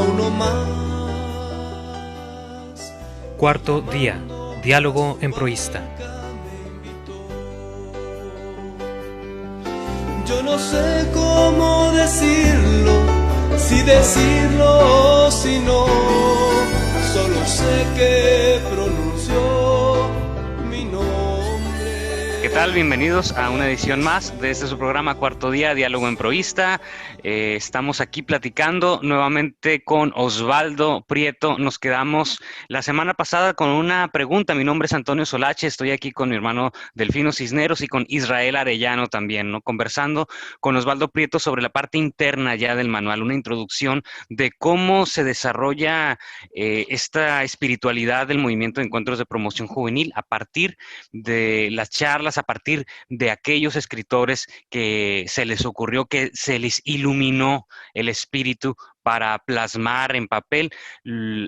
uno más. Cuarto día, diálogo en proísta. Yo no sé cómo decirlo, si decirlo o si no, solo sé que pronunció mi nombre. ¿Qué tal? Bienvenidos a una edición más de su programa Cuarto Día, Diálogo en Proísta. Estamos aquí platicando nuevamente con Osvaldo Prieto. Nos quedamos la semana pasada con una pregunta. Mi nombre es Antonio Solache, estoy aquí con mi hermano Delfino Cisneros y con Israel Arellano también, ¿no? Conversando con Osvaldo Prieto sobre la parte interna ya del manual, una introducción de cómo se desarrolla esta espiritualidad del movimiento de encuentros de promoción juvenil a partir de las charlas, a partir de aquellos escritores que se les ocurrió, que se les iluminó el espíritu para plasmar en papel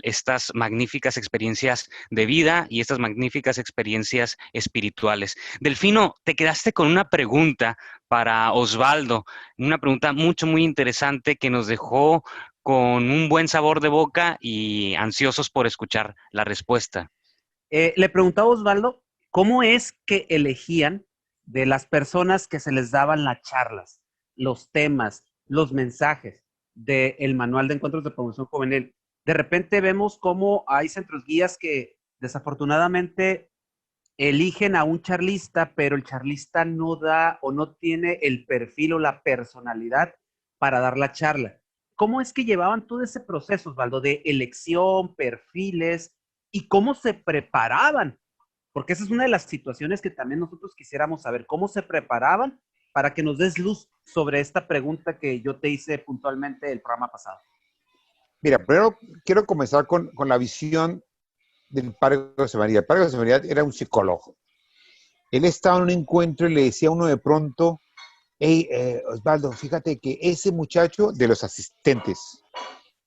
estas magníficas experiencias de vida y estas magníficas experiencias espirituales. Delfino, te quedaste con una pregunta para Osvaldo, una pregunta muy interesante que nos dejó con un buen sabor de boca y ansiosos por escuchar la respuesta. Le preguntaba a Osvaldo, ¿cómo es que elegían de las personas que se les daban las charlas, los temas, los mensajes del manual de encuentros de promoción juvenil? De repente vemos cómo hay centros guías que desafortunadamente eligen a un charlista, pero el charlista no da o no tiene el perfil o la personalidad para dar la charla. ¿Cómo es que llevaban todo ese proceso, Osvaldo, de elección, perfiles y cómo se preparaban? Porque esa es una de las situaciones que también nosotros quisiéramos saber, cómo se preparaban para que nos des luz sobre esta pregunta que yo te hice puntualmente el programa pasado. Mira, primero quiero comenzar con la visión del padre José María. El padre José María era un psicólogo. Él estaba en un encuentro y le decía a uno de pronto, hey, Osvaldo, fíjate que ese muchacho de los asistentes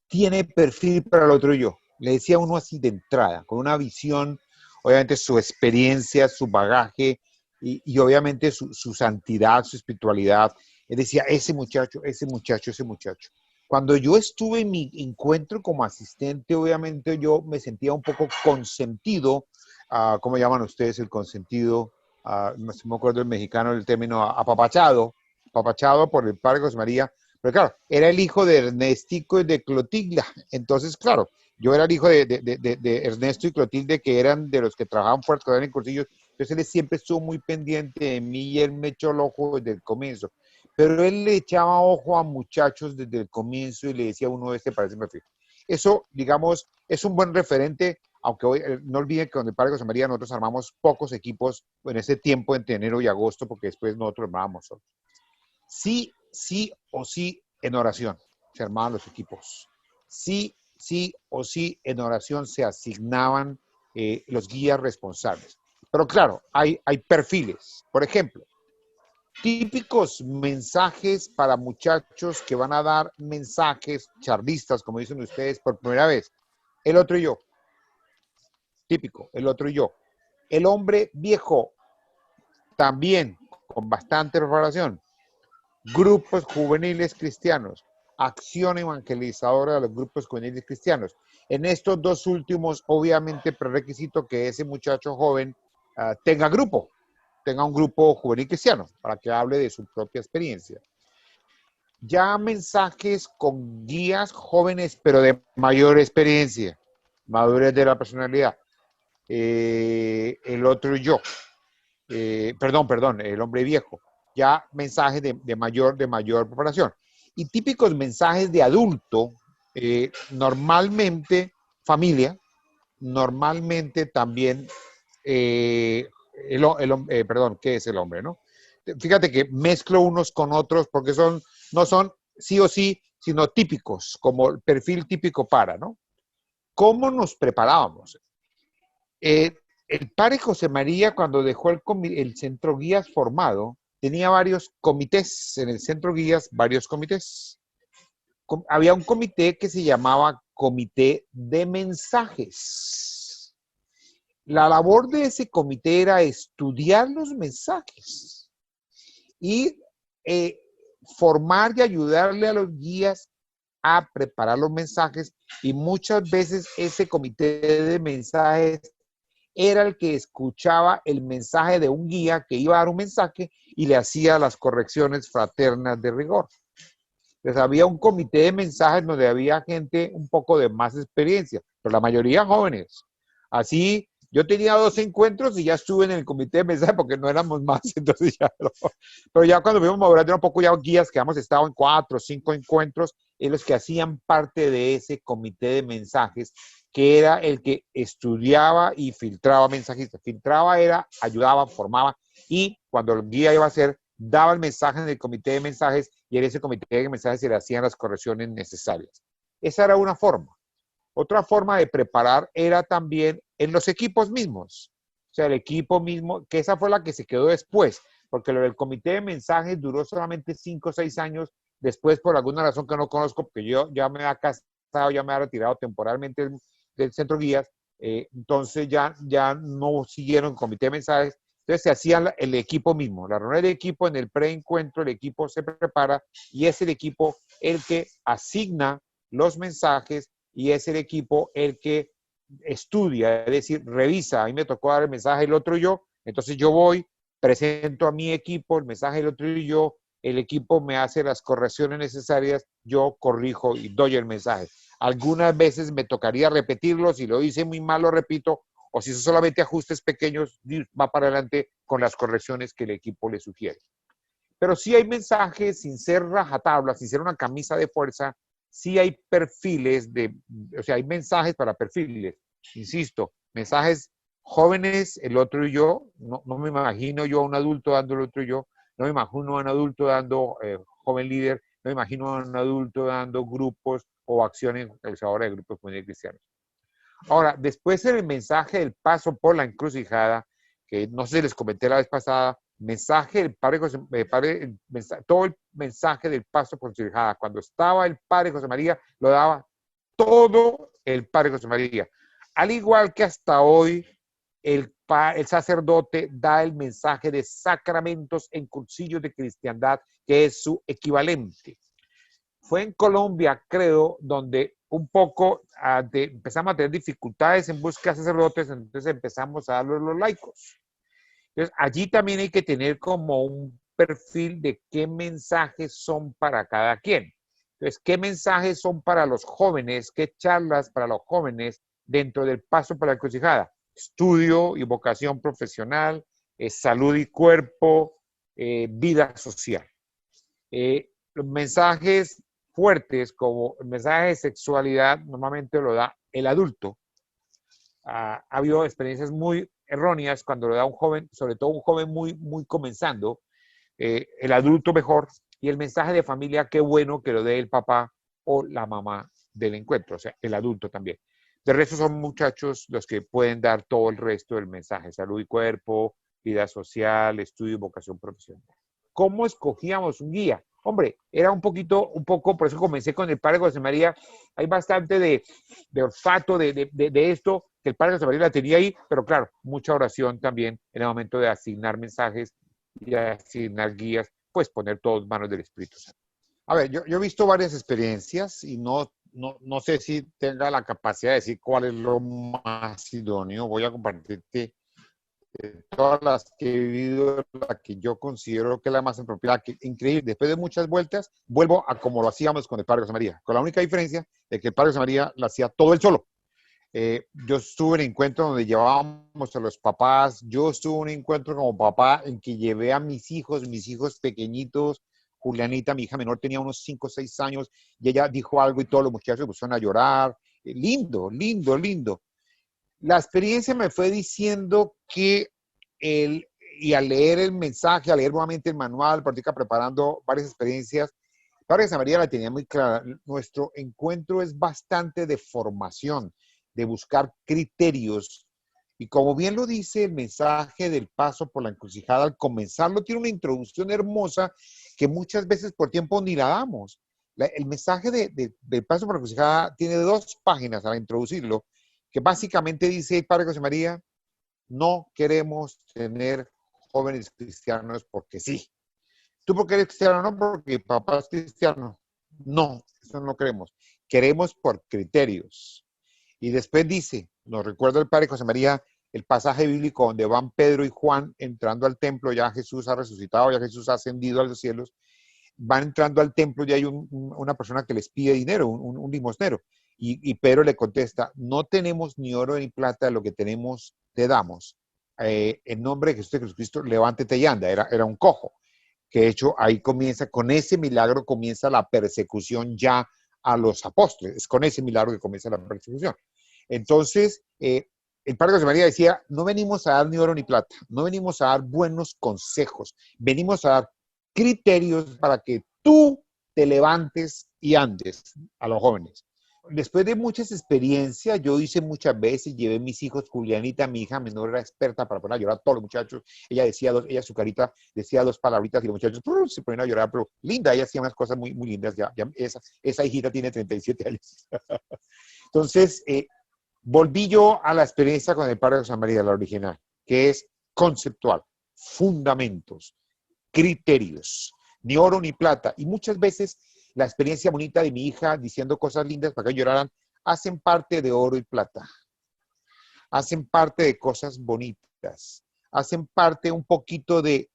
tiene perfil para el otro yo. Le decía a uno así de entrada, con una visión, obviamente su experiencia, su bagaje y obviamente su santidad, su espiritualidad. Él decía, ese muchacho, ese muchacho, ese muchacho. Cuando yo estuve en mi encuentro como asistente, obviamente yo me sentía un poco consentido. ¿Cómo llaman ustedes el consentido? No me acuerdo el mexicano el término, apapachado por el padre José María. Pero claro, era el hijo de Ernestico y de Clotilda. Entonces, claro, yo era el hijo de Ernesto y Clotilde, que eran de los que trabajaban fuerte en cursillos. Entonces él siempre estuvo muy pendiente de mí y él me echó el ojo desde el comienzo. Pero él le echaba ojo a muchachos desde el comienzo y le decía a uno, este parece perfil. Eso, digamos, es un buen referente, aunque hoy, no olviden que con el padre José María nosotros armamos pocos equipos en ese tiempo entre enero y agosto, porque después nosotros armábamos solos. Sí, sí o sí en oración se armaban los equipos. Sí, sí o sí en oración se asignaban los guías responsables. Pero claro, hay perfiles. Por ejemplo, típicos mensajes para muchachos que van a dar mensajes charlistas, como dicen ustedes, por primera vez. El otro y yo. Típico, el otro y yo. El hombre viejo, también con bastante preparación. Grupos juveniles cristianos. Acción evangelizadora de los grupos juveniles cristianos. En estos dos últimos, obviamente, prerequisito que ese muchacho joven tenga grupo. Tenga un grupo juvenil cristiano para que hable de su propia experiencia. Ya mensajes con guías jóvenes, pero de mayor experiencia, madurez de la personalidad. El otro yo, perdón, el hombre viejo. Ya mensajes de mayor preparación. Y típicos mensajes de adulto, normalmente familia, normalmente también perdón, ¿qué es el hombre, no? Fíjate que mezclo unos con otros porque no son sí o sí, sino típicos, como el perfil típico para, ¿no? ¿Cómo nos preparábamos? El padre José María, cuando dejó el centro guías formado, tenía varios comités, en el centro guías, varios comités. Había un comité que se llamaba Comité de Mensajes. La labor de ese comité era estudiar los mensajes y formar y ayudarle a los guías a preparar los mensajes y muchas veces ese comité de mensajes era el que escuchaba el mensaje de un guía que iba a dar un mensaje y le hacía las correcciones fraternas de rigor. Entonces había un comité de mensajes donde había gente un poco de más experiencia, pero la mayoría jóvenes. Así, yo tenía 2 encuentros y ya estuve en el comité de mensajes porque no éramos más, entonces ya no. Pero ya cuando vimos mover un poco ya guías que hemos estado en 4 o 5 encuentros, en los que hacían parte de ese comité de mensajes, que era el que estudiaba y filtraba mensajistas. Filtraba era, ayudaba, formaba, y cuando el guía iba a hacer, daba el mensaje en el comité de mensajes y en ese comité de mensajes se le hacían las correcciones necesarias. Esa era una forma. Otra forma de preparar era también en los equipos mismos. O sea, el equipo mismo, que esa fue la que se quedó después, porque lo del comité de mensajes duró solamente 5 o 6 años después, por alguna razón que no conozco, porque yo ya me había casado, ya me había retirado temporalmente del centro guías, entonces ya no siguieron el comité de mensajes. Entonces se hacía el equipo mismo, la reunión de equipo en el preencuentro, el equipo se prepara y es el equipo el que asigna los mensajes y es el equipo el que estudia, es decir, revisa. A mí me tocó dar el mensaje el otro y yo, entonces yo voy, presento a mi equipo el mensaje el otro y yo, el equipo me hace las correcciones necesarias, yo corrijo y doy el mensaje. Algunas veces me tocaría repetirlo, si lo hice muy mal lo repito, o si son solamente ajustes pequeños, va para adelante con las correcciones que el equipo le sugiere. Pero sí hay mensajes sin ser rajatabla, sin ser una camisa de fuerza, sí hay perfiles, o sea, hay mensajes para perfiles. Insisto, mensajes jóvenes, el otro y yo, no me imagino yo a un adulto dando el otro y yo, no me imagino a un adulto dando joven líder, no me imagino a un adulto dando grupos o acciones realizadoras de grupos comunitarios cristianos. Ahora, después en el mensaje del paso por la encrucijada, que no sé si les comenté la vez pasada, mensaje del padre José, todo el mensaje del paso por la encrucijada, cuando estaba el padre José María, lo daba todo el padre José María. Al igual que hasta hoy, el sacerdote da el mensaje de sacramentos en cursillos de cristiandad, que es su equivalente. Fue en Colombia, creo, donde un poco empezamos a tener dificultades en busca de sacerdotes, entonces empezamos a darlos los laicos. Entonces, allí también hay que tener como un perfil de qué mensajes son para cada quien. Entonces, qué mensajes son para los jóvenes, qué charlas para los jóvenes dentro del paso por la encrucijada. Estudio y vocación profesional, salud y cuerpo, vida social. Los mensajes fuertes como el mensaje de sexualidad normalmente lo da el adulto. Ha habido experiencias muy erróneas cuando lo da un joven, sobre todo un joven muy comenzando, el adulto mejor, y el mensaje de familia, qué bueno que lo dé el papá o la mamá del encuentro, o sea, el adulto también. De resto son muchachos los que pueden dar todo el resto del mensaje, salud y cuerpo, vida social, estudio y vocación profesional. ¿Cómo escogíamos un guía? Hombre, era un poco, por eso comencé con el padre José María. Hay bastante de olfato de esto, que el padre José María la tenía ahí, pero claro, mucha oración también en el momento de asignar mensajes y asignar guías, pues poner todo en manos del Espíritu Santo. A ver, yo he visto varias experiencias y no sé si tenga la capacidad de decir cuál es lo más idóneo. Voy a compartirte todas las que he vivido, la que yo considero que es la más apropiada, que increíble. Después de muchas vueltas, vuelvo a como lo hacíamos con el padre José María, con la única diferencia de que el padre José María lo hacía todo él solo. Yo estuve en encuentros donde llevábamos a los papás, yo estuve en un encuentro como papá en que llevé a mis hijos pequeñitos. Julianita, mi hija menor, tenía unos 5 o 6 años y ella dijo algo y todos los muchachos se pusieron a llorar. Lindo. La experiencia me fue diciendo que y al leer el mensaje, al leer nuevamente el manual, practica preparando varias experiencias, Padre José María la tenía muy clara. Nuestro encuentro es bastante de formación, de buscar criterios. Y como bien lo dice el mensaje del paso por la encrucijada, al comenzarlo tiene una introducción hermosa que muchas veces por tiempo ni la damos. El mensaje del paso por la encrucijada tiene 2 páginas al introducirlo, que básicamente dice, Padre José María, no queremos tener jóvenes cristianos porque sí. ¿Tú por qué eres cristiano? No, porque papá es cristiano. No, eso no queremos. Queremos por criterios. Y después dice, nos recuerda el Padre José María, el pasaje bíblico donde van Pedro y Juan entrando al templo, ya Jesús ha resucitado, ya Jesús ha ascendido a los cielos, van entrando al templo y hay una persona que les pide dinero, un limosnero. Y Pedro le contesta, no tenemos ni oro ni plata, lo que tenemos te damos. En nombre de Jesús de Jesucristo, levántate y anda, era un cojo. Que de hecho ahí comienza, con ese milagro comienza la persecución ya a los apóstoles, es con ese milagro que comienza la persecución. Entonces, el Padre José María decía, no venimos a dar ni oro ni plata, no venimos a dar buenos consejos, venimos a dar criterios para que tú te levantes y andes a los jóvenes. Después de muchas experiencias, yo hice muchas veces, llevé a mis hijos, Julianita, mi hija menor, era experta para poner a llorar a todos los muchachos. Ella decía su carita decía dos palabritas y los muchachos se ponían a llorar, pero linda, ella hacía unas cosas muy, muy lindas. Ya esa hijita tiene 37 años. Entonces, volví yo a la experiencia con el Padre José María, la original, que es conceptual, fundamentos, criterios, ni oro ni plata. Y muchas veces la experiencia bonita de mi hija diciendo cosas lindas para que lloraran, hacen parte de oro y plata. Hacen parte de cosas bonitas. Hacen parte un poquito de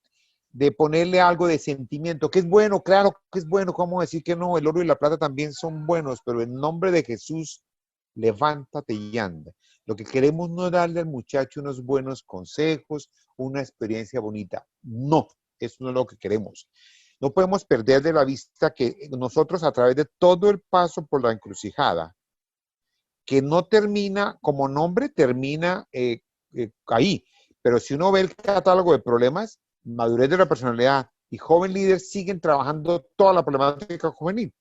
ponerle algo de sentimiento, que es bueno, claro que es bueno, ¿cómo decir que no? El oro y la plata también son buenos, pero en nombre de Jesús, levántate y anda. Lo que queremos no es darle al muchacho unos buenos consejos, una experiencia bonita. No, eso no es lo que queremos. No podemos perder de la vista que nosotros a través de todo el paso por la encrucijada, que no termina como nombre, termina ahí. Pero si uno ve el catálogo de problemas, madurez de la personalidad y joven líder siguen trabajando toda la problemática juvenil.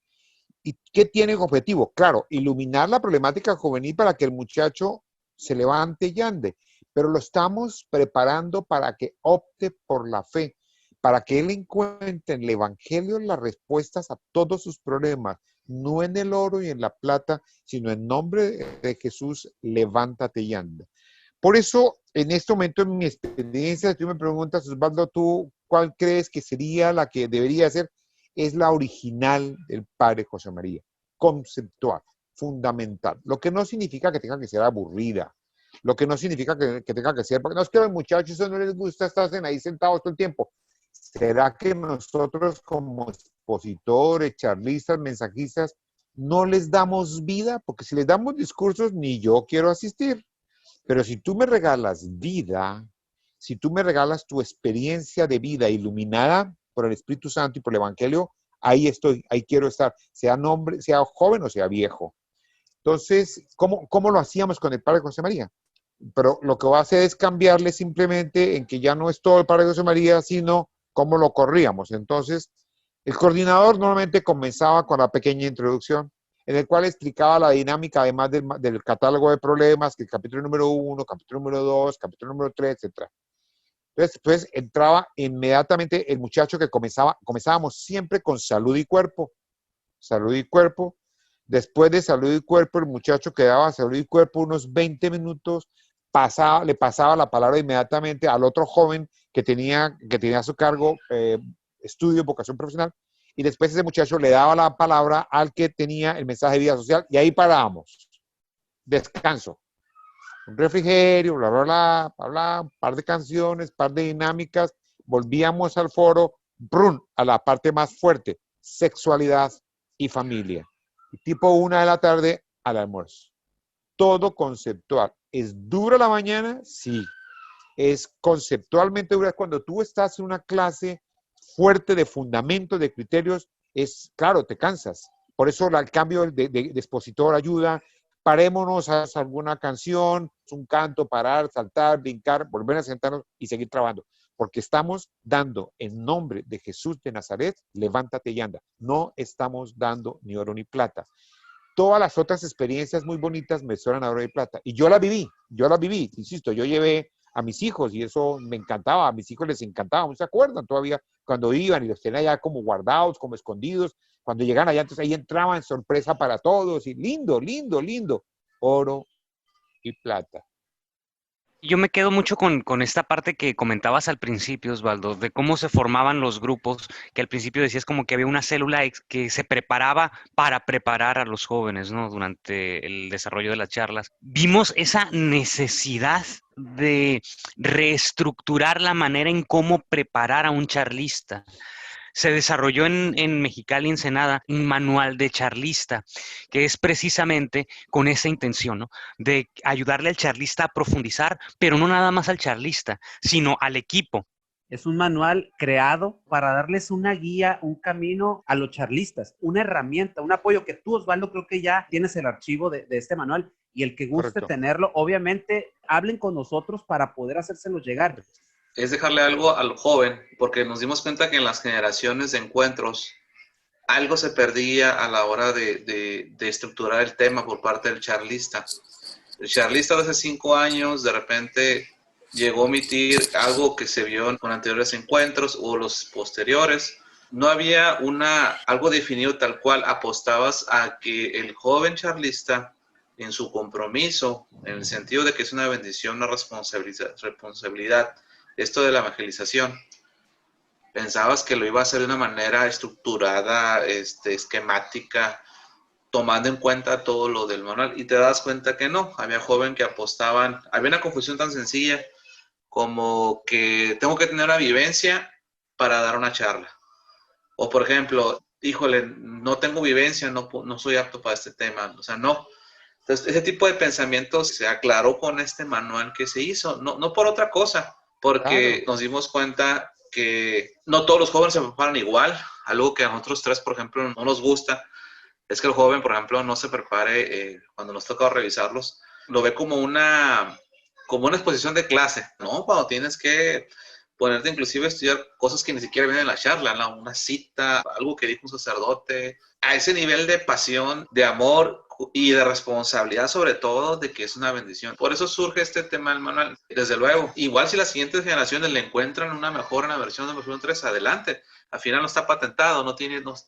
¿Y qué tiene el objetivo? Claro, iluminar la problemática juvenil para que el muchacho se levante y ande. Pero lo estamos preparando para que opte por la fe, para que él encuentre en el Evangelio las respuestas a todos sus problemas, no en el oro y en la plata, sino en nombre de Jesús, levántate y anda. Por eso, en este momento, en mi experiencia, si tú me preguntas, Osvaldo, ¿tú cuál crees que sería la que debería ser? Es la original del Padre José María, conceptual, fundamental. Lo que no significa que tenga que ser aburrida, lo que no significa que tenga que ser, porque no es que a los muchachos no les gusta estar ahí sentados todo el tiempo. ¿Será que nosotros como expositores, charlistas, mensajistas, no les damos vida? Porque si les damos discursos, ni yo quiero asistir. Pero si tú me regalas vida, si tú me regalas tu experiencia de vida iluminada por el Espíritu Santo y por el Evangelio, ahí estoy, ahí quiero estar, sea joven o sea viejo. Entonces, ¿cómo lo hacíamos con el Padre José María? Pero lo que va a hacer es cambiarle simplemente en que ya no es todo el Padre José María, sino cómo lo corríamos. Entonces, el coordinador normalmente comenzaba con la pequeña introducción, en el cual explicaba la dinámica, además del catálogo de problemas, que el capítulo número 1, capítulo número 2, capítulo número 3, etc. Entonces entraba inmediatamente el muchacho que comenzábamos siempre con salud y cuerpo. Salud y cuerpo. Después de salud y cuerpo, el muchacho quedaba salud y cuerpo unos 20 minutos, le pasaba la palabra inmediatamente al otro joven que tenía a su cargo estudio, vocación profesional, y después ese muchacho le daba la palabra al que tenía el mensaje de vida social, y ahí parábamos. Descanso. Un refrigerio, bla, bla, bla, bla, bla, un par de canciones, par de dinámicas, volvíamos al foro, ¡brum!, a la parte más fuerte, sexualidad y familia. Y tipo 1 de la tarde al almuerzo. Todo conceptual. ¿Es dura la mañana? Sí. Es conceptualmente dura. Cuando tú estás en una clase fuerte de fundamentos, de criterios, claro, te cansas. Por eso el cambio de expositor ayuda. Parémonos a alguna canción, un canto, parar, saltar, brincar, volver a sentarnos y seguir trabajando. Porque estamos dando en nombre de Jesús de Nazaret, levántate y anda. No estamos dando ni oro ni plata. Todas las otras experiencias muy bonitas me suenan a oro y plata. Y yo la viví, insisto, yo llevé a mis hijos y eso me encantaba, a mis hijos les encantaba, ¿no se acuerdan? Todavía cuando iban y los tenían allá como guardados, como escondidos, cuando llegaban allá, entonces ahí entraban sorpresa para todos y lindo, lindo, lindo, oro y plata. Yo me quedo mucho con esta parte que comentabas al principio, Osvaldo, de cómo se formaban los grupos, que al principio decías como que había una célula que se preparaba para preparar a los jóvenes, ¿no? Durante el desarrollo de las charlas. Vimos esa necesidad de reestructurar la manera en cómo preparar a un charlista. Se desarrolló en Mexicali, Ensenada, un manual de charlista, que es precisamente con esa intención, ¿no? De ayudarle al charlista a profundizar, pero no nada más al charlista, sino al equipo. Es un manual creado para darles una guía, un camino a los charlistas, una herramienta, un apoyo que tú, Osvaldo, creo que ya tienes el archivo de este manual y el que guste Correcto. tenerlo, obviamente, hablen con nosotros para poder hacérselo llegar. Es dejarle algo al joven, porque nos dimos cuenta que en las generaciones de encuentros algo se perdía a la hora de estructurar el tema por parte del charlista. El charlista de hace 5 años de repente llegó a omitir algo que se vio con anteriores encuentros o los posteriores. No había algo definido tal cual. Apostabas a que el joven charlista, en su compromiso, en el sentido de que es una bendición, una responsabilidad, esto de la evangelización, pensabas que lo iba a hacer de una manera estructurada, esquemática, tomando en cuenta todo lo del manual, y te das cuenta que no. Había jóvenes que apostaban, había una confusión tan sencilla como que tengo que tener una vivencia para dar una charla. O por ejemplo, híjole, no tengo vivencia, no soy apto para este tema. O sea, no. Entonces, ese tipo de pensamientos se aclaró con este manual que se hizo, no por otra cosa, porque nos dimos cuenta que no todos los jóvenes se preparan igual. Algo que a nosotros tres, por ejemplo, no nos gusta es que el joven, por ejemplo, no se prepare cuando nos toca revisarlos, lo ve como una exposición de clase, ¿no? Cuando tienes que ponerte inclusive a estudiar cosas que ni siquiera vienen en la charla, ¿no? Una cita, algo que dijo un sacerdote, a ese nivel de pasión, de amor y de responsabilidad, sobre todo, de que es una bendición. Por eso surge este tema del manual. Desde luego, igual si las siguientes generaciones le encuentran una mejor en la versión de versión 3, adelante. Al final no está patentado, no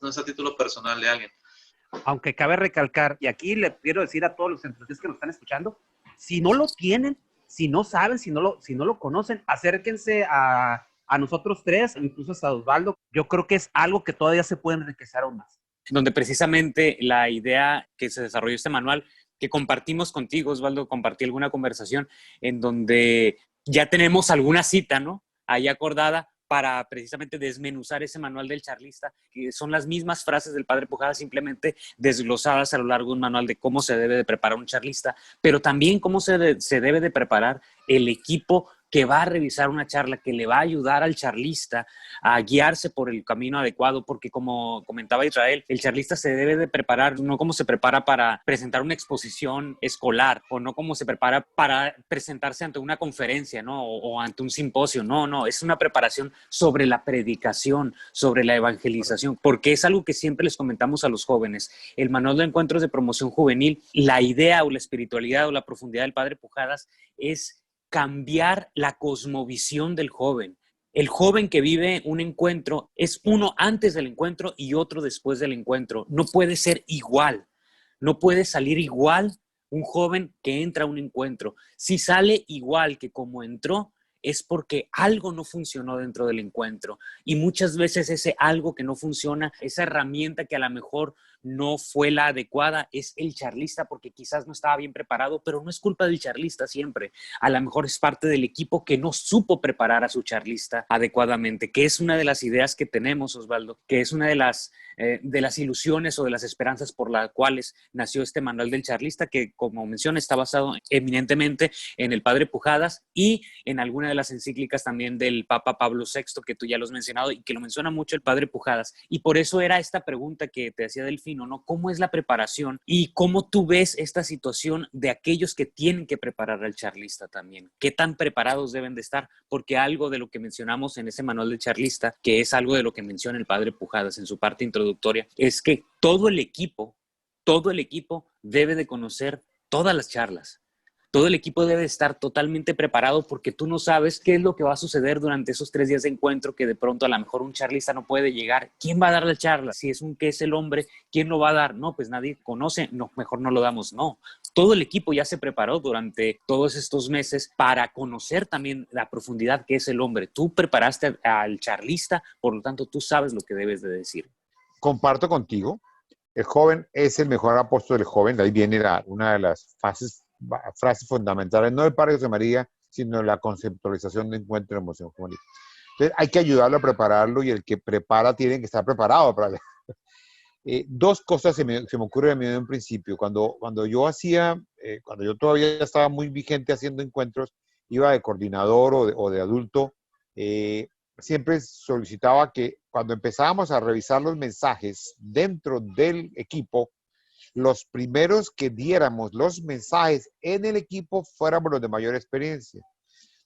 es a título personal de alguien. Aunque cabe recalcar, y aquí le quiero decir a todos los entrenadores que nos están escuchando, si no lo tienen, si no saben, si no lo conocen, acérquense a nosotros tres, incluso hasta Osvaldo. Yo creo que es algo que todavía se puede enriquecer aún más. Donde precisamente la idea que se desarrolló este manual, que compartimos contigo, Osvaldo, compartí alguna conversación en donde ya tenemos alguna cita, ¿no? Ahí acordada para precisamente desmenuzar ese manual del charlista, que son las mismas frases del Padre Pujadas, simplemente desglosadas a lo largo de un manual de cómo se debe de preparar un charlista, pero también cómo se debe de preparar el equipo que va a revisar una charla, que le va a ayudar al charlista a guiarse por el camino adecuado, porque como comentaba Israel, el charlista se debe de preparar, no como se prepara para presentar una exposición escolar, o no como se prepara para presentarse ante una conferencia, ¿no? O ante un simposio, no, es una preparación sobre la predicación, sobre la evangelización, porque es algo que siempre les comentamos a los jóvenes. El manual de encuentros de promoción juvenil, la idea o la espiritualidad o la profundidad del Padre Pujadas es cambiar la cosmovisión del joven. El joven que vive un encuentro es uno antes del encuentro y otro después del encuentro. No puede ser igual. No puede salir igual un joven que entra a un encuentro. Si sale igual que como entró, es porque algo no funcionó dentro del encuentro. Y muchas veces ese algo que no funciona, esa herramienta que a lo mejor no fue la adecuada, es el charlista, porque quizás no estaba bien preparado, pero no es culpa del charlista siempre. A lo mejor es parte del equipo que no supo preparar a su charlista adecuadamente, que es una de las ideas que tenemos, Osvaldo, que es una de las ilusiones o de las esperanzas por las cuales nació este manual del charlista, que como menciona está basado eminentemente en el Padre Pujadas y en alguna de las encíclicas también del Papa Pablo VI, que tú ya lo has mencionado y que lo menciona mucho el Padre Pujadas. Y por eso era esta pregunta que te hacía Delfino, ¿no? ¿Cómo es la preparación y cómo tú ves esta situación de aquellos que tienen que preparar al charlista también? ¿Qué tan preparados deben de estar? Porque algo de lo que mencionamos en ese manual del charlista, que es algo de lo que menciona el Padre Pujadas en su parte introductoria, es que todo el equipo debe de conocer todas las charlas. todo el equipo debe estar totalmente preparado porque tú no sabes qué es lo que va a suceder durante esos 3 días de encuentro, que de pronto a lo mejor un charlista no puede llegar. ¿Quién va a dar la charla? Si es qué es el hombre, ¿quién lo va a dar? No, pues nadie conoce, no, mejor no lo damos. No, todo el equipo ya se preparó durante todos estos meses para conocer también la profundidad que es el hombre. Tú preparaste al charlista, por lo tanto tú sabes lo que debes de decir. Comparto contigo. El joven es el mejor apóstol del joven. De ahí viene una de las frases fundamentales, no del Padre José María, sino la conceptualización de encuentro de emoción juvenil. Entonces hay que ayudarlo a prepararlo y el que prepara tiene que estar preparado para dos cosas se me ocurren a mí en un principio. Cuando yo todavía estaba muy vigente haciendo encuentros, iba de coordinador o de adulto, siempre solicitaba que cuando empezábamos a revisar los mensajes dentro del equipo, los primeros que diéramos los mensajes en el equipo fuéramos los de mayor experiencia.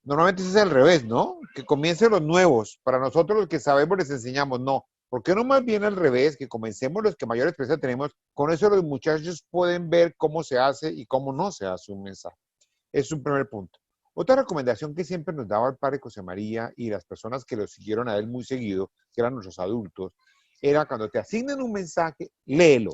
Normalmente eso es al revés, ¿no? Que comiencen los nuevos. Para nosotros los que sabemos les enseñamos, no. ¿Por qué no más bien al revés? Que comencemos los que mayor experiencia tenemos. Con eso los muchachos pueden ver cómo se hace y cómo no se hace un mensaje. Es un primer punto. Otra recomendación que siempre nos daba el Padre José María y las personas que lo siguieron a él muy seguido, que eran nuestros adultos, era cuando te asignen un mensaje, léelo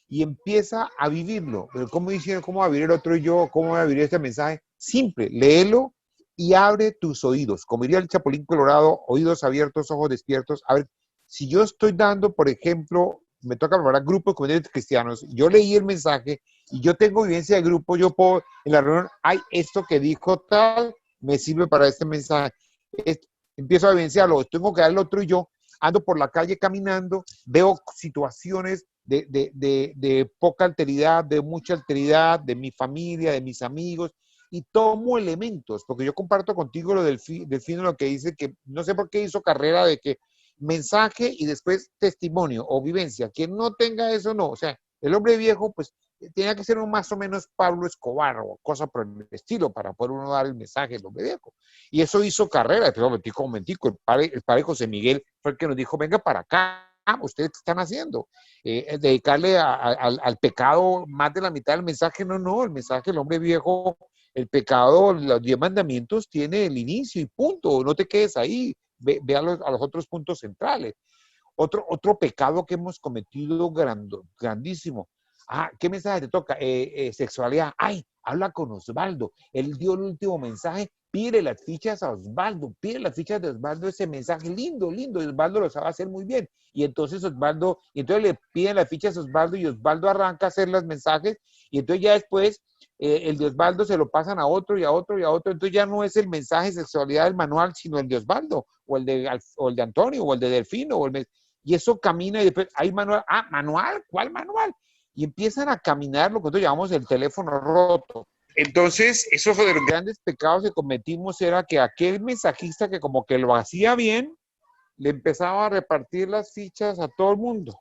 y empieza a vivirlo. Pero ¿cómo dicen, cómo va a vivir el otro y yo? ¿Cómo va a vivir este mensaje? Simple, léelo y abre tus oídos. Como diría el Chapulín Colorado, oídos abiertos, ojos despiertos. A ver, si yo estoy dando, por ejemplo, me toca preparar grupos comunitarios cristianos, yo leí el mensaje y yo tengo vivencia de grupo, yo puedo, en la reunión, hay esto que dijo tal, me sirve para este mensaje. Empiezo a vivenciarlo, tengo que darle otro y yo ando por la calle caminando, veo situaciones de poca alteridad, de mucha alteridad, de mi familia, de mis amigos, y tomo elementos, porque yo comparto contigo lo del Delfino, lo que dice que no sé por qué hizo carrera de que mensaje y después testimonio o vivencia. Quien no tenga eso, no. O sea, el hombre viejo, pues, tenía que ser un más o menos Pablo Escobar o cosa por el estilo para poder uno dar el mensaje del hombre viejo. Y eso hizo carrera. Pero un momentico, el padre José Miguel fue el que nos dijo, venga para acá, ustedes qué están haciendo. Dedicarle al pecado más de la mitad del mensaje, no, el mensaje del hombre viejo, el pecado, los 10 mandamientos tiene el inicio y punto, no te quedes ahí, ve a los otros puntos centrales. Otro pecado que hemos cometido grandísimo. ¿Qué mensaje te toca? Sexualidad. Habla con Osvaldo. Él dio el último mensaje. Pide las fichas a Osvaldo. Pide las fichas de Osvaldo, ese mensaje lindo. Y Osvaldo lo sabe hacer muy bien. Y entonces le piden las fichas a Osvaldo y Osvaldo arranca a hacer los mensajes. Y entonces ya después el de Osvaldo se lo pasan a otro y a otro y a otro. Entonces ya no es el mensaje de sexualidad del manual, sino el de Osvaldo, o el de Antonio, o el de Delfino, y eso camina y después hay manual. ¿Manual? ¿Cuál manual? Y empiezan a caminar lo que nosotros llamamos el teléfono roto. Entonces, esos de los grandes pecados que cometimos era que aquel mensajista que como que lo hacía bien, le empezaba a repartir las fichas a todo el mundo.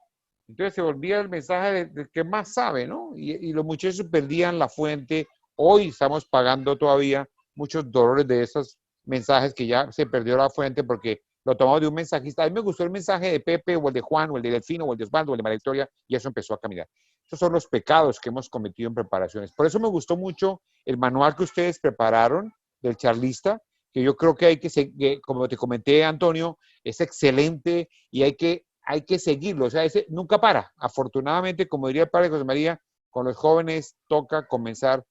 Entonces se volvía el mensaje del que más sabe, ¿no? Y los muchachos perdían la fuente. Hoy estamos pagando todavía muchos dolores de esos mensajes que ya se perdió la fuente porque lo tomamos de un mensajista. A mí me gustó el mensaje de Pepe, o el de Juan, o el de Delfino, o el de Osvaldo, o el de María Victoria, y eso empezó a caminar. Esos son los pecados que hemos cometido en preparaciones. Por eso me gustó mucho el manual que ustedes prepararon del charlista, que yo creo que hay que seguir, como te comenté, Antonio, es excelente y hay que seguirlo. O sea, nunca para. Afortunadamente, como diría el padre José María, con los jóvenes toca comenzar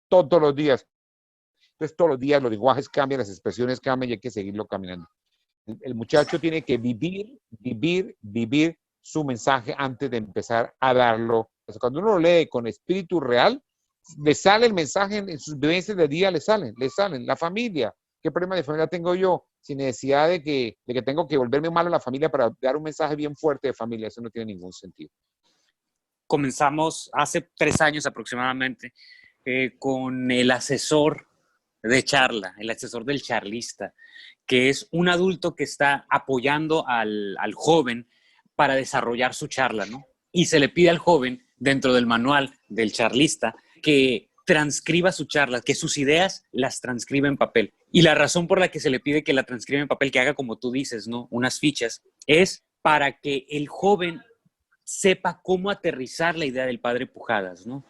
todos los días. Entonces, todos los días los lenguajes cambian, las expresiones cambian y hay que seguirlo caminando. El muchacho tiene que vivir su mensaje antes de empezar a darlo. Cuando uno lo lee con espíritu real, le sale el mensaje en sus vivencias del día, le salen. La familia, ¿qué problema de familia tengo yo? Sin necesidad de que tengo que volverme malo a la familia para dar un mensaje bien fuerte de familia. Eso no tiene ningún sentido. Comenzamos hace 3 años aproximadamente con el asesor de charla, el asesor del charlista, que es un adulto que está apoyando al joven para desarrollar su charla, ¿no? Y se le pide al joven, dentro del manual del charlista, que transcriba su charla, que sus ideas las transcriba en papel. Y la razón por la que se le pide que la transcriba en papel, que haga como tú dices, ¿no? Unas fichas, es para que el joven sepa cómo aterrizar la idea del padre Pujadas, ¿no?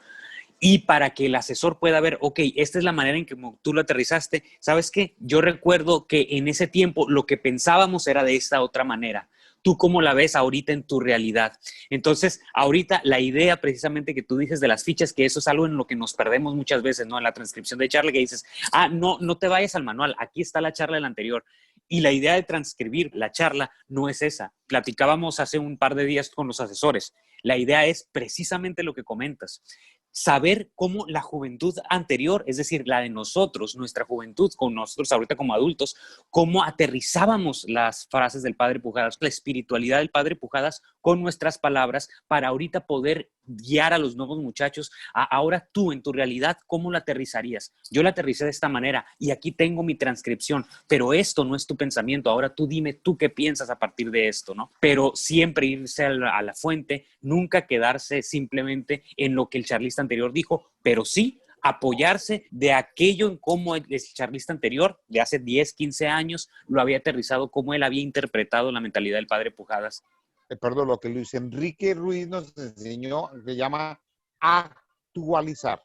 Y para que el asesor pueda ver, ok, esta es la manera en que tú lo aterrizaste, ¿sabes qué? Yo recuerdo que en ese tiempo lo que pensábamos era de esta otra manera. ¿Tú cómo la ves ahorita en tu realidad? Entonces, ahorita la idea precisamente que tú dices de las fichas, que eso es algo en lo que nos perdemos muchas veces, ¿no? En la transcripción de charla que dices, no te vayas al manual, aquí está la charla del anterior. Y la idea de transcribir la charla no es esa. Platicábamos hace un par de días con los asesores. La idea es precisamente lo que comentas. Saber cómo la juventud anterior, es decir, la de nosotros, nuestra juventud, con nosotros ahorita como adultos, cómo aterrizábamos las frases del Padre Pujadas, la espiritualidad del Padre Pujadas con nuestras palabras para ahorita poder guiar a los nuevos muchachos. Ahora tú, en tu realidad, ¿cómo la aterrizarías? Yo la aterricé de esta manera y aquí tengo mi transcripción, pero esto no es tu pensamiento. Ahora tú dime tú qué piensas a partir de esto, ¿no? Pero siempre irse a la fuente, nunca quedarse simplemente en lo que el charlista anterior dijo, pero sí apoyarse de aquello en cómo el charlista anterior, de hace 10, 15 años, lo había aterrizado, cómo él había interpretado la mentalidad del Padre Pujadas. Perdón, lo que Luis Enrique Ruiz nos enseñó se llama actualizar.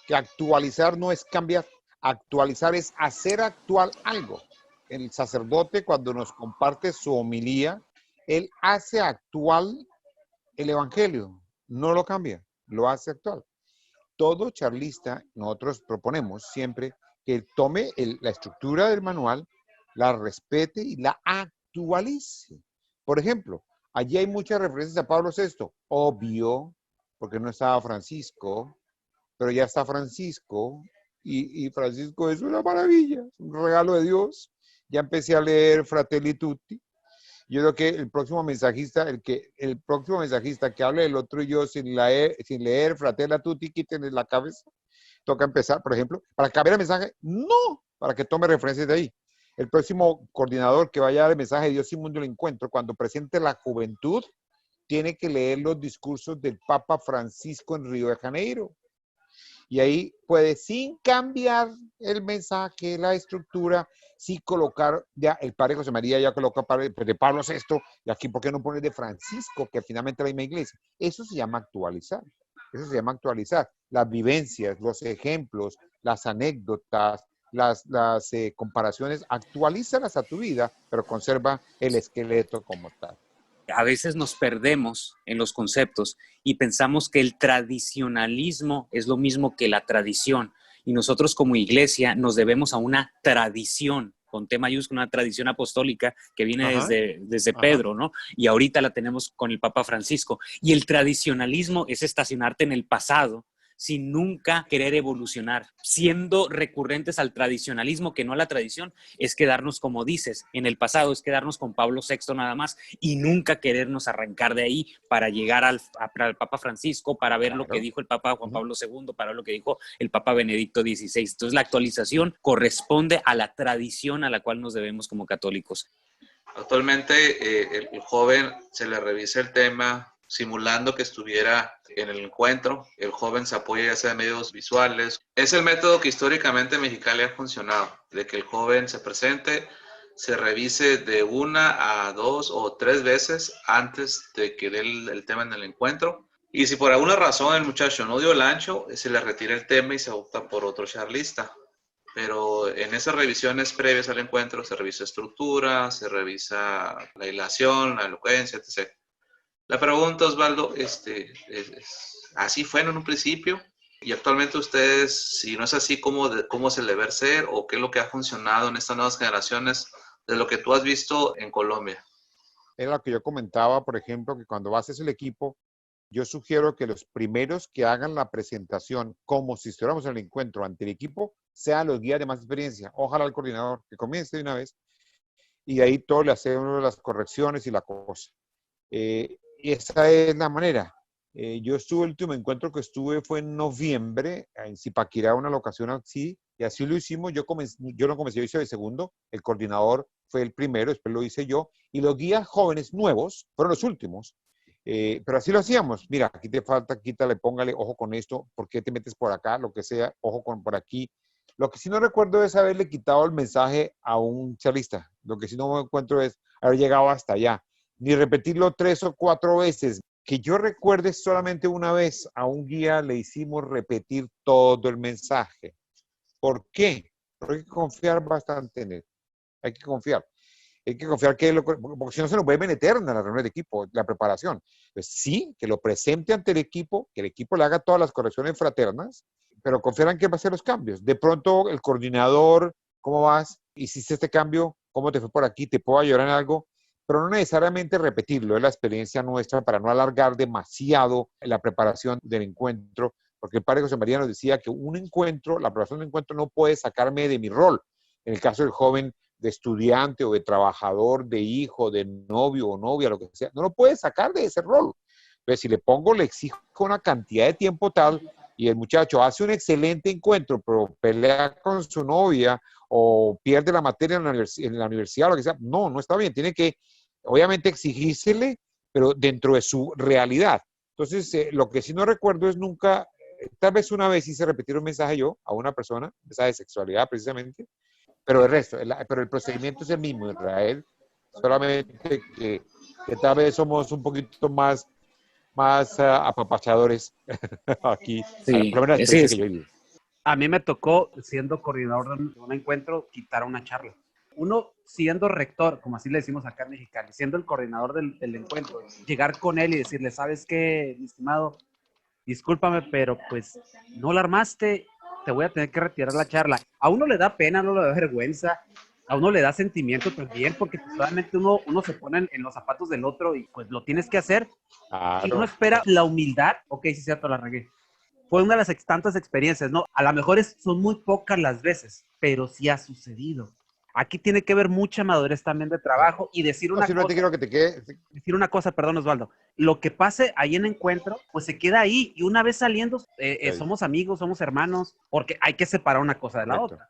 Que actualizar no es cambiar, actualizar es hacer actual algo. El sacerdote, cuando nos comparte su homilía, él hace actual el evangelio, no lo cambia, lo hace actual. Todo charlista, nosotros proponemos siempre que tome la estructura del manual, la respete y la actualice. Por ejemplo, allí hay muchas referencias a Pablo VI, obvio, porque no estaba Francisco, pero ya está Francisco, y Francisco es una maravilla, es un regalo de Dios. Ya empecé a leer Fratelli Tutti. Yo creo que el próximo mensajista, el próximo mensajista que hable del otro y yo sin leer Fratelli Tutti, quítenle la cabeza. Toca empezar, por ejemplo, para cambiar el mensaje, no, para que tome referencias de ahí. El próximo coordinador que vaya a dar el mensaje de Dios y Mundo del Encuentro, cuando presente la juventud, tiene que leer los discursos del Papa Francisco en Río de Janeiro. Y ahí puede, sin cambiar el mensaje, la estructura, sí colocar, ya el padre José María ya coloca de Pablo VI, y aquí, ¿por qué no pones de Francisco, que finalmente es la misma iglesia? Eso se llama actualizar. Eso se llama actualizar. Las vivencias, los ejemplos, las anécdotas, las comparaciones, actualízalas a tu vida, pero conserva el esqueleto como tal. A veces nos perdemos en los conceptos y pensamos que el tradicionalismo es lo mismo que la tradición. Y nosotros como iglesia nos debemos a una tradición, con T mayúscula, una tradición apostólica que viene desde Pedro, ¿no? Y ahorita la tenemos con el Papa Francisco. Y el tradicionalismo es estacionarte en el pasado, sin nunca querer evolucionar, siendo recurrentes al tradicionalismo, que no a la tradición, es quedarnos, como dices, en el pasado, es quedarnos con Pablo VI nada más y nunca querernos arrancar de ahí para llegar al Papa Francisco, para ver lo que dijo el Papa Juan Pablo II, para ver lo que dijo el Papa Benedicto XVI. Entonces la actualización corresponde a la tradición a la cual nos debemos como católicos. Actualmente el joven se le revisa el tema simulando que estuviera en el encuentro. El joven se apoya ya sea en medios visuales. Es el método que históricamente en Mexicali ha funcionado, de que el joven se presente, se revise de 1 a 2 o 3 veces antes de que dé el tema en el encuentro. Y si por alguna razón el muchacho no dio el ancho, se le retira el tema y se opta por otro charlista. Pero en esas revisiones previas al encuentro se revisa estructura, se revisa la hilación, la elocuencia, etc. La pregunta, Osvaldo, ¿así fue en un principio? Y actualmente ustedes, si no es así, ¿cómo se le debe ser? ¿O qué es lo que ha funcionado en estas nuevas generaciones de lo que tú has visto en Colombia? Era lo que yo comentaba, por ejemplo, que cuando haces el equipo, yo sugiero que los primeros que hagan la presentación, como si estuviéramos en el encuentro ante el equipo, sean los guías de más experiencia. Ojalá el coordinador que comience de una vez y de ahí todo le hace uno las correcciones y la cosa. Y esa es la manera. Yo estuve, el último encuentro que estuve fue en noviembre, en Zipaquirá, una locación así, y así lo hicimos. Yo no comencé, yo hice el segundo, el coordinador fue el primero, después lo hice yo, y los guías jóvenes nuevos fueron los últimos. Pero así lo hacíamos. Mira, aquí te falta, quítale, póngale, ojo con esto, ¿por qué te metes por acá? Lo que sea, ojo con por aquí. Lo que sí no recuerdo es haberle quitado el mensaje a un charlista. Lo que sí no me encuentro es haber llegado hasta allá. Ni repetirlo 3 o 4 veces. Que yo recuerde solamente una vez a un guía le hicimos repetir todo el mensaje. ¿Por qué? Porque hay que confiar bastante en él. Hay que confiar. Hay que confiar que porque si no se nos vuelve eterna la reunión de equipo, la preparación. Pues sí, que lo presente ante el equipo, que el equipo le haga todas las correcciones fraternas, pero confiar en que va a hacer los cambios. De pronto, el coordinador, ¿cómo vas? ¿Hiciste este cambio? ¿Cómo te fue por aquí? ¿Te puedo ayudar en algo? Pero no necesariamente repetirlo, es la experiencia nuestra para no alargar demasiado la preparación del encuentro, porque el padre José María nos decía que un encuentro, la preparación de un encuentro no puede sacarme de mi rol. En el caso del joven, de estudiante o de trabajador, de hijo, de novio o novia, lo que sea, no lo puede sacar de ese rol. Entonces, si le pongo, le exijo una cantidad de tiempo tal y el muchacho hace un excelente encuentro, pero pelea con su novia o pierde la materia en la universidad o lo que sea, no está bien. Tiene que, obviamente, exigírsele, pero dentro de su realidad. Entonces, lo que sí no recuerdo es nunca, tal vez una vez hice repetir un mensaje yo a una persona, mensaje de sexualidad precisamente, pero el resto, pero el procedimiento es el mismo, Israel, solamente que tal vez somos un poquito más apapachadores aquí, Sí, por lo menos la sí, experiencia que yo he vivido. A mí me tocó, siendo coordinador de un encuentro, quitar una charla. Uno, siendo rector, como así le decimos acá en Mexicali, siendo el coordinador del encuentro, llegar con él y decirle, ¿sabes qué, mi estimado? Discúlpame, pero pues no la armaste, te voy a tener que retirar la charla. A uno le da pena, a uno le da vergüenza, a uno le da sentimiento también, porque pues, realmente uno se pone en los zapatos del otro y pues lo tienes que hacer. Y uno Claro. espera la humildad. Ok, sí, cierto, la regué. Fue una de las tantas experiencias, ¿no? A lo mejor son muy pocas las veces, pero sí ha sucedido. Aquí tiene que ver mucha madurez también de trabajo y decir No, una simplemente cosa, quiero que te quede. perdón, Osvaldo. Lo que pase ahí en encuentro, pues se queda ahí y una vez saliendo, somos amigos, somos hermanos, porque hay que separar una cosa de la Correcto. otra.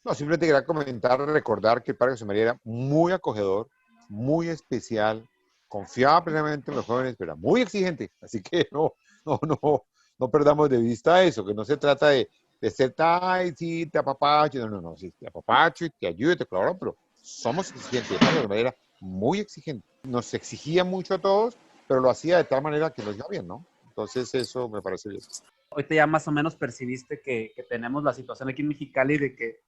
No, simplemente quería comentar, recordar que el padre José María era muy acogedor, muy especial, confiaba plenamente en los jóvenes, pero era muy exigente. Así que no perdamos de vista eso, que no se trata de ser, ay, sí, te apapacho. No, sí, te apapacho y te ayudo y te colaboro, pero somos exigentes. El padre José María era muy exigente. Nos exigía mucho a todos, pero lo hacía de tal manera que nos iba bien, ¿no? Entonces eso me parece bien. Ahorita ya más o menos percibiste que tenemos la situación aquí en Mexicali de que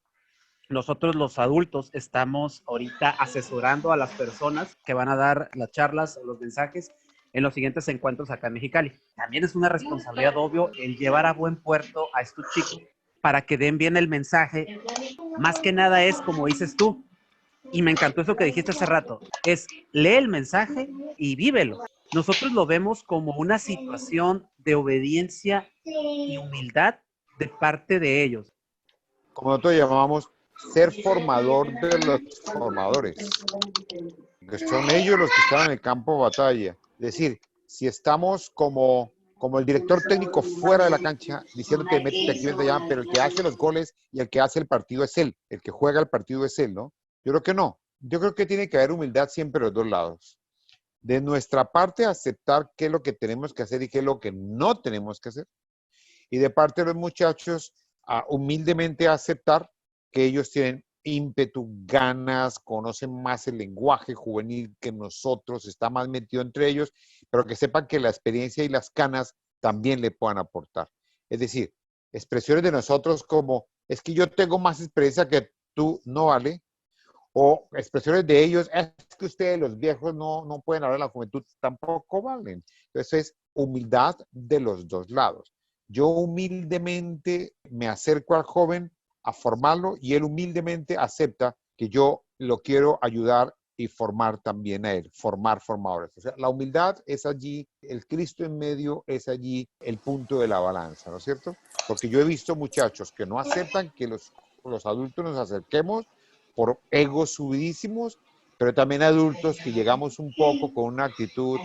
nosotros los adultos estamos ahorita asesorando a las personas que van a dar las charlas o los mensajes en los siguientes encuentros acá en Mexicali. También es una responsabilidad, obvio, el llevar a buen puerto a estos chicos para que den bien el mensaje. Más que nada es, como dices tú, y me encantó eso que dijiste hace rato, es lee el mensaje y vívelo. Nosotros lo vemos como una situación de obediencia y humildad de parte de ellos. Como nosotros llamamos, ser formador de los formadores, que son ellos los que están en el campo de batalla. Es decir, si estamos como el director técnico fuera de la cancha, diciéndote métete aquí, métete allá, pero el que hace los goles y el que hace el partido es él, el que juega el partido es él, ¿no? Yo creo que no. Yo creo que tiene que haber humildad siempre de los dos lados. De nuestra parte, aceptar qué es lo que tenemos que hacer y qué es lo que no tenemos que hacer. Y de parte de los muchachos, humildemente aceptar que ellos tienen ímpetu, ganas, conocen más el lenguaje juvenil que nosotros, está más metido entre ellos, pero que sepan que la experiencia y las canas también le puedan aportar. Es decir, expresiones de nosotros como, es que yo tengo más experiencia que tú, no vale, o expresiones de ellos, es que ustedes los viejos no pueden hablar de la juventud, tampoco valen. Entonces es humildad de los dos lados. Yo humildemente me acerco al joven a formarlo y él humildemente acepta que yo lo quiero ayudar y formar también a él, formar formadores. O sea, la humildad es allí, el Cristo en medio es allí el punto de la balanza, ¿no es cierto? Porque yo he visto muchachos que no aceptan que los adultos nos acerquemos por egos subidísimos, pero también adultos que llegamos un poco con una actitud,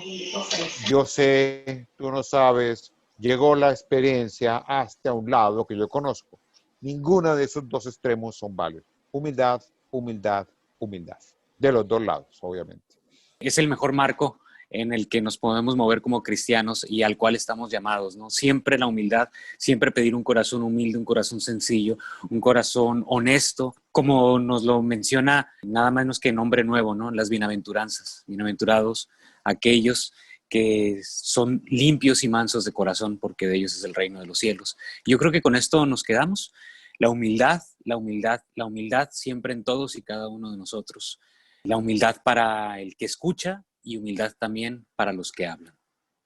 yo sé, tú no sabes, llegó la experiencia hasta un lado que yo conozco. Ninguna de esos dos extremos son válidos. Humildad, humildad, humildad. De los dos lados, obviamente. Es el mejor marco en el que nos podemos mover como cristianos y al cual estamos llamados, ¿no? Siempre la humildad, siempre pedir un corazón humilde, un corazón sencillo, un corazón honesto, como nos lo menciona nada menos que Nombre Nuevo, ¿no? Las bienaventuranzas, bienaventurados aquellos que son limpios y mansos de corazón, porque de ellos es el reino de los cielos. Yo creo que con esto nos quedamos. La humildad, la humildad, la humildad siempre en todos y cada uno de nosotros. La humildad para el que escucha y humildad también para los que hablan.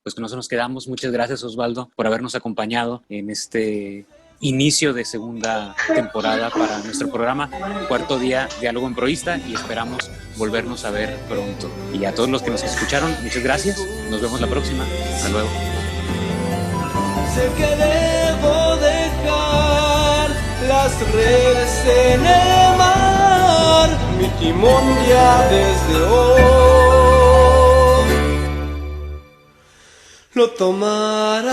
Pues con eso nos quedamos. Muchas gracias, Osvaldo, por habernos acompañado en este inicio de segunda temporada para nuestro programa Cuarto Día Diálogo en Proista, y esperamos volvernos a ver pronto. Y a todos los que nos escucharon, muchas gracias. Nos vemos la próxima. Hasta luego. Sé que debo dejar las redes en el mar, mi timón ya desde hoy lo tomará.